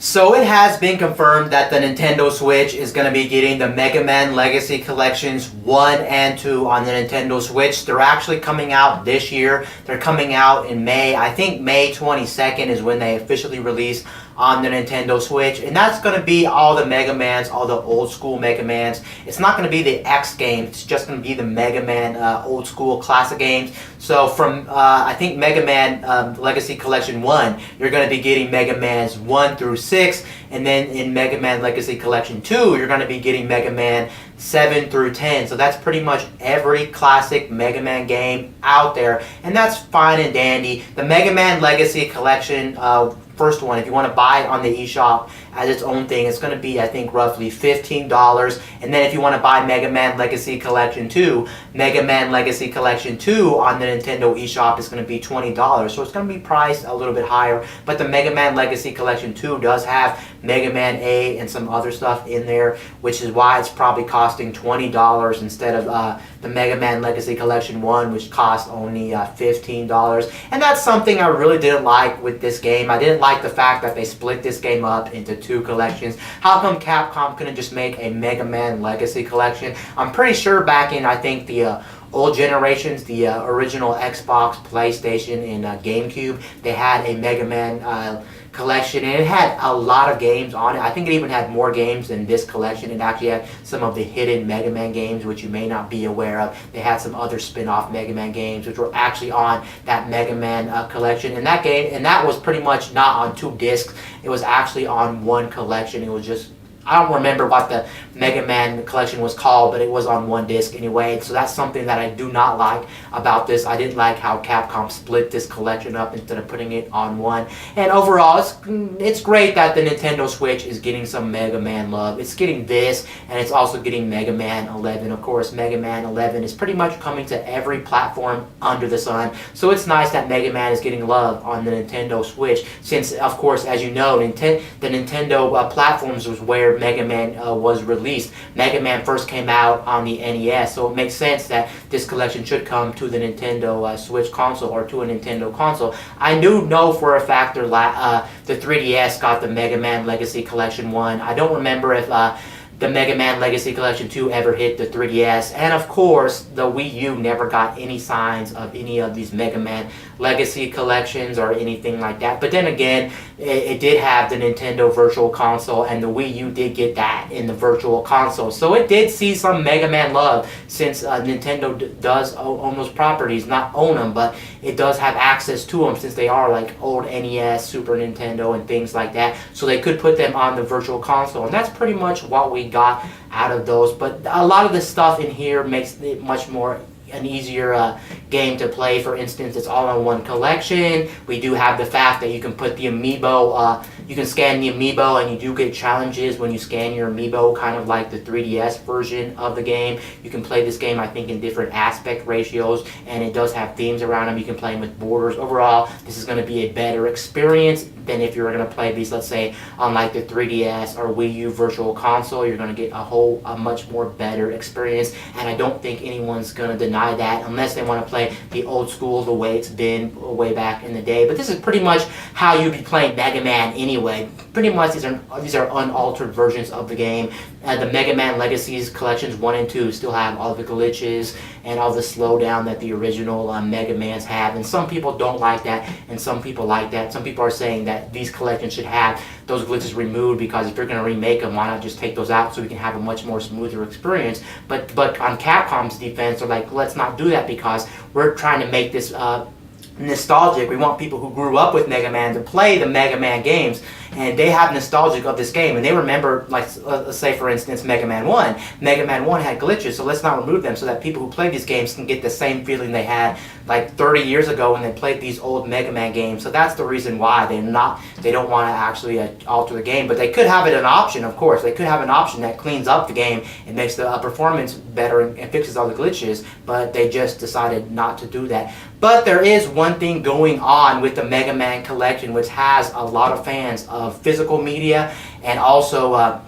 So it has been confirmed that the Nintendo Switch is going to be getting the Mega Man Legacy Collections 1 and 2 on the Nintendo Switch. They're actually coming out this year. They're coming out in May. I think May 22nd is when they officially release on the Nintendo Switch. And that's going to be all the Mega Mans, all the old school Mega Mans. It's not going to be the X games. It's just going to be the Mega Man old school classic games. So from, I think Mega Man Legacy Collection 1, you're going to be getting Mega Mans 1 through 6. And then in Mega Man Legacy Collection 2, you're going to be getting Mega Man 7 through 10. So that's pretty much every classic Mega Man game out there. And that's fine and dandy. The Mega Man Legacy Collection first one, if you want to buy it on the eShop as its own thing, it's going to be, I think, roughly $15. And then if you want to buy Mega Man Legacy Collection 2, Mega Man Legacy Collection 2 on the Nintendo eShop is going to be $20. So it's going to be priced a little bit higher. But the Mega Man Legacy Collection 2 does have Mega Man A and some other stuff in there, which is why it's probably costing $20 instead of the Mega Man Legacy Collection 1, which cost only $15. And that's something I really didn't like with this game. I didn't like the fact that they split this game up into two collections. How come Capcom couldn't just make a Mega Man Legacy Collection? I'm pretty sure back in, I think, the old generations, the original Xbox, PlayStation, and GameCube, they had a Mega Man collection, and it had a lot of games on it. I think it even had more games than this collection. It actually had some of the hidden Mega Man games, which you may not be aware of. They had some other spin-off Mega Man games, which were actually on that Mega Man collection. And that was pretty much not on two discs. It was actually on one collection. It was just, I don't remember what the Mega Man collection was called, but it was on one disc anyway. So that's something that I do not like about this. I didn't like how Capcom split this collection up instead of putting it on one. And overall, it's great that the Nintendo Switch is getting some Mega Man love. It's getting this, and it's also getting Mega Man 11. Of course, Mega Man 11 is pretty much coming to every platform under the sun. So it's nice that Mega Man is getting love on the Nintendo Switch, since, of course, as you know, the Nintendo platforms was where Mega Man was released. Mega Man first came out on the NES, so it makes sense that this collection should come to the Nintendo Switch console, or to a Nintendo console. I do know for a fact the 3DS got the Mega Man Legacy Collection 1. I don't remember if the Mega Man Legacy Collection 2 ever hit the 3DS. And of course, the Wii U never got any signs of any of these Mega Man Legacy collections or anything like that. But then again, it did have the Nintendo Virtual Console, and the Wii U did get that in the Virtual Console. So it did see some Mega Man love, since Nintendo does own those properties. Not own them, but it does have access to them, since they are like old NES, Super Nintendo, and things like that. So they could put them on the Virtual Console. And that's pretty much what we got out of those. But a lot of the stuff in here makes it much more an easier game to play. For instance, it's all in one collection. We do have the fact that you can put the amiibo, you can scan the amiibo, and you do get challenges when you scan your amiibo, kind of like the 3DS version of the game. You can play this game, I think, in different aspect ratios, and it does have themes around them. You can play them with borders. Overall, this is going to be a better experience than if you were going to play these, let's say, on like the 3DS or Wii U Virtual Console. You're going to get a much more better experience, and I don't think anyone's going to deny that, unless they want to play the old school the way it's been way back in the day. But this is pretty much how you'd be playing Mega Man anyway. Pretty much these are unaltered versions of the game. The Mega Man Legacies Collections 1 and 2 still have all the glitches and all the slowdown that the original Mega Mans have. And some people don't like that, and some people like that. Some people are saying that these collections should have those glitches removed, because if you're going to remake them, why not just take those out so we can have a much more smoother experience? But on Capcom's defense, they're like, let's not do that, because we're trying to make this nostalgic. We want people who grew up with Mega Man to play the Mega Man games, and they have nostalgic of this game, and they remember, like, let's say for instance Mega Man 1. Mega Man 1 had glitches, so let's not remove them, so that people who play these games can get the same feeling they had like 30 years ago when they played these old Mega Man games. So that's the reason why they don't want to actually alter the game. But they could have it an option, of course. They could have an option that cleans up the game and makes the performance better and fixes all the glitches, but they just decided not to do that. But there is one thing going on with the Mega Man collection, which has a lot of fans of physical media, and also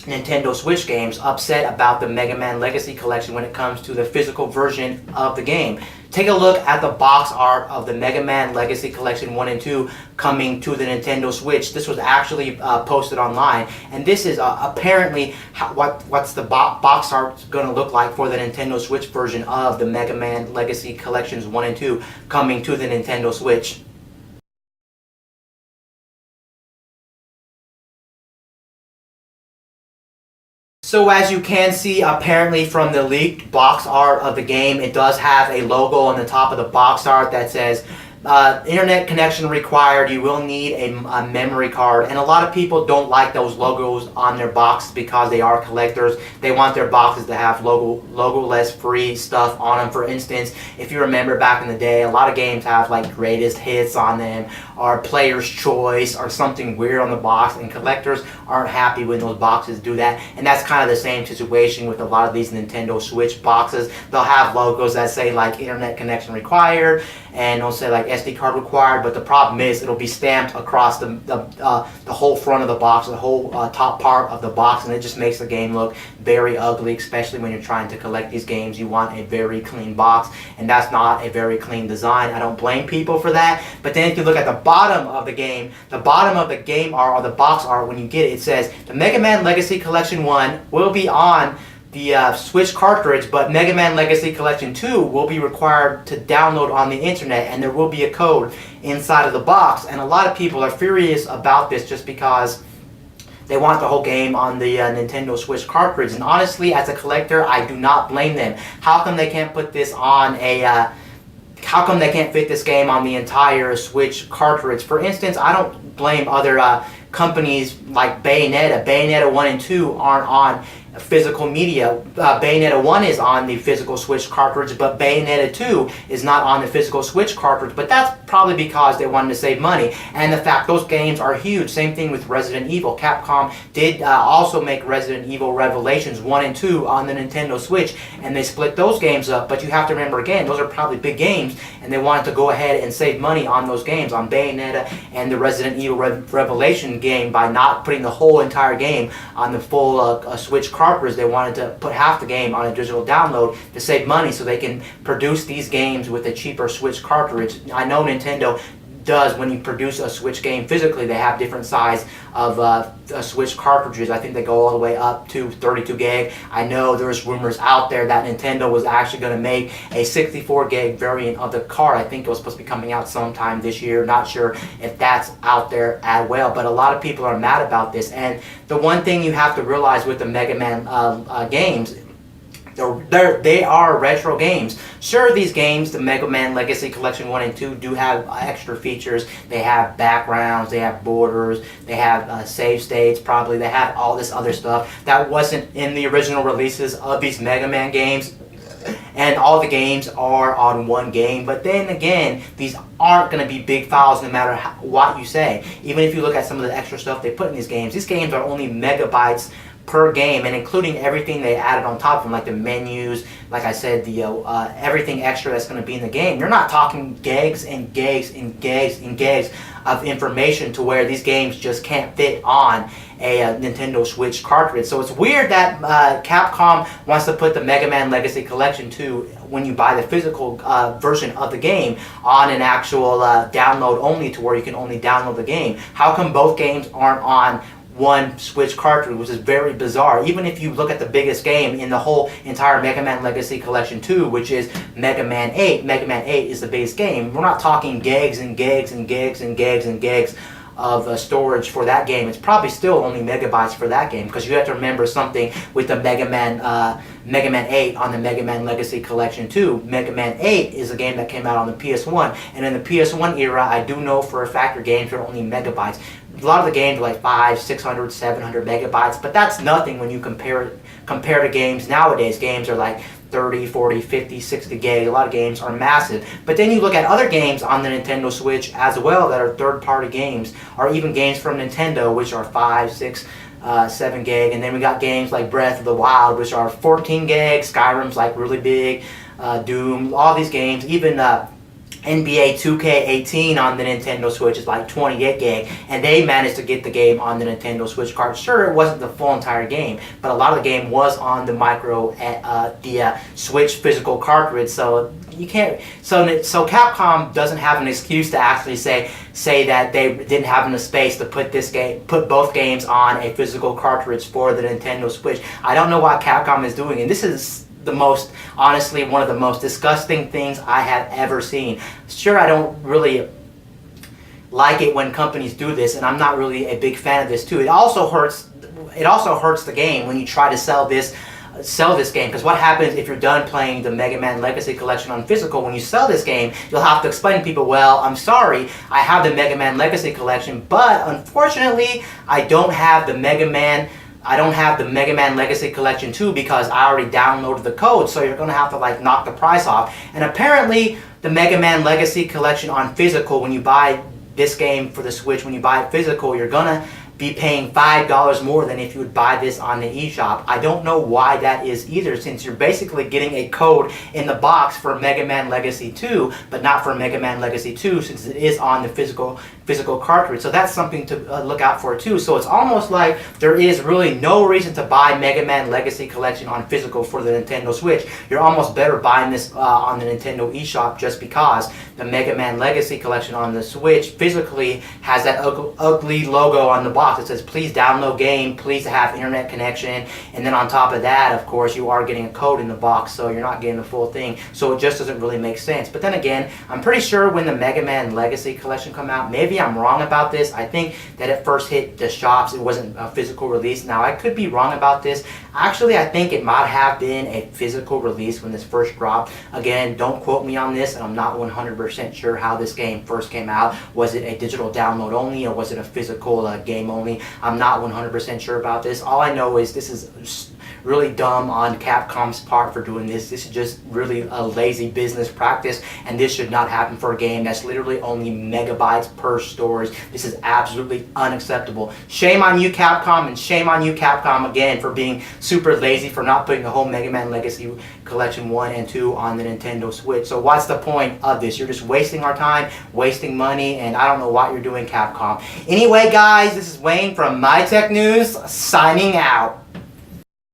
Nintendo Switch games upset about the Mega Man Legacy Collection when it comes to the physical version of the game. Take a look at the box art of the Mega Man Legacy Collection 1 and 2 coming to the Nintendo Switch. This was actually posted online, and this is apparently what's the box art going to look like for the Nintendo Switch version of the Mega Man Legacy Collections 1 and 2 coming to the Nintendo Switch. So as you can see, apparently from the leaked box art of the game, it does have a logo on the top of the box art that says internet connection required. You will need a memory card, and a lot of people don't like those logos on their boxes because they are collectors. They want their boxes to have logo-less free stuff on them. For instance, if you remember back in the day, a lot of games have like greatest hits on them or player's choice or something weird on the box, and collectors aren't happy when those boxes do that. And that's kind of the same situation with a lot of these Nintendo Switch boxes. They'll have logos that say like internet connection required, and they'll say like SD card required, but the problem is it'll be stamped across the whole front of the box, the whole top part of the box, and it just makes the game look very ugly, especially when you're trying to collect these games. You want a very clean box, and that's not a very clean design. I don't blame people for that, but then if you look at the bottom of the game art or the box art, when you get it, it says the Mega Man Legacy Collection 1 will be on the Switch cartridge, but Mega Man Legacy Collection 2 will be required to download on the internet, and there will be a code inside of the box. And a lot of people are furious about this just because they want the whole game on the Nintendo Switch cartridge. And honestly, as a collector, I do not blame them. How come they can't put this on how come they can't fit this game on the entire Switch cartridge? For instance, I don't blame other companies like Bayonetta. Bayonetta 1 and 2 aren't on physical media. Bayonetta 1 is on the physical Switch cartridge, but Bayonetta 2 is not on the physical Switch cartridge, but that's probably because they wanted to save money, and the fact those games are huge. Same thing with Resident Evil. Capcom did also make Resident Evil Revelations 1 and 2 on the Nintendo Switch, and they split those games up, but you have to remember again, those are probably big games, and they wanted to go ahead and save money on those games, on Bayonetta and the Resident Evil Revelation game, by not putting the whole entire game on the full Switch cartridge. They wanted to put half the game on a digital download to save money so they can produce these games with a cheaper Switch cartridge. I know Nintendo does, when you produce a Switch game physically, they have different size of Switch cartridges. I think they go all the way up to 32 gig. I know there's rumors out there that Nintendo was actually going to make a 64 gig variant of the card. I think it was supposed to be coming out sometime this year. Not sure if that's out there as well, but a lot of people are mad about this. And the one thing you have to realize with the Mega Man games, they are retro games. Sure, these games, the Mega Man Legacy Collection 1 and 2, do have extra features. They have backgrounds, they have borders, they have save states, probably. They have all this other stuff that wasn't in the original releases of these Mega Man games. And all the games are on one game. But then again, these aren't going to be big files no matter what you say. Even if you look at some of the extra stuff they put in these games are only megabytes per game, and including everything they added on top of them, like the menus, like I said, the everything extra that's going to be in the game. You're not talking gigs and gigs and gigs and gigs of information to where these games just can't fit on a Nintendo Switch cartridge. So it's weird that Capcom wants to put the Mega Man Legacy Collection 2, when you buy the physical version of the game, on an actual download only, to where you can only download the game. How come both games aren't on one Switch cartridge, which is very bizarre. Even if you look at the biggest game in the whole entire Mega Man Legacy Collection 2, which is Mega Man 8. Mega Man 8 is the biggest game. We're not talking gigs and gigs and gigs and gigs and gigs of storage for that game. It's probably still only megabytes for that game, because you have to remember something with the Mega Man 8 on the Mega Man Legacy Collection 2. Mega Man 8 is a game that came out on the PS1, and in the PS1 era, I do know for a fact your games are only megabytes. A lot of the games are like 500, 600, 700 megabytes, but that's nothing when you compare to games nowadays. Games are like 30, 40, 50, 60 gig. A lot of games are massive. But then you look at other games on the Nintendo Switch as well that are third-party games, or even games from Nintendo, which are 5, 6, 7 gig. And then we got games like Breath of the Wild, which are 14 gig. Skyrim's like really big. Doom, all these games, even NBA 2K18 on the Nintendo Switch is like 28 gig, and they managed to get the game on the Nintendo Switch card. Sure, it wasn't the full entire game, but a lot of the game was on the Switch physical cartridge. So you can't. So Capcom doesn't have an excuse to actually say that they didn't have enough space to put both games on a physical cartridge for the Nintendo Switch. I don't know what Capcom is doing, and this is honestly, one of the most disgusting things I have ever seen. Sure, I don't really like it when companies do this, and I'm not really a big fan of this too. It also hurts the game when you try to sell this game, because what happens if you're done playing the Mega Man Legacy Collection on physical? When you sell this game, you'll have to explain to people, well, I'm sorry, I have the Mega Man Legacy Collection, but unfortunately I don't have the Mega Man Legacy Collection 2 because I already downloaded the code, so you're going to have to like knock the price off. And apparently the Mega Man Legacy Collection on physical, when you buy this game for the Switch, when you buy it physical, you're going to be paying $5 more than if you would buy this on the eShop. I don't know why that is either, since you're basically getting a code in the box for Mega Man Legacy 2, but not for Mega Man Legacy 2 since it is on the physical cartridge. So that's something to look out for too. So it's almost like there is really no reason to buy Mega Man Legacy Collection on physical for the Nintendo Switch. You're almost better buying this on the Nintendo eShop, just because the Mega Man Legacy Collection on the Switch physically has that ugly logo on the box. It says, please download game, please have internet connection, and then on top of that, of course, you are getting a code in the box, so you're not getting the full thing. So it just doesn't really make sense. But then again, I'm pretty sure when the Mega Man Legacy Collection come out, maybe I'm wrong about this. I think that it first hit the shops, it wasn't a physical release. Now, I could be wrong about this. Actually, I think it might have been a physical release when this first dropped. Again, don't quote me on this, and I'm not 100% sure how this game first came out. Was it a digital download only, or was it a physical game only? I'm not 100% sure about this. All I know is this is really dumb on Capcom's part for doing this. This is just really a lazy business practice, and this should not happen for a game that's literally only megabytes per storage. This is absolutely unacceptable. Shame on you, Capcom, and shame on you, Capcom, again, for being super lazy, for not putting the whole Mega Man Legacy Collection 1 and 2 on the Nintendo Switch. So what's the point of this? You're just wasting our time, wasting money, and I don't know what you're doing, Capcom. Anyway, guys, this is Wayne from My Tech News, signing out.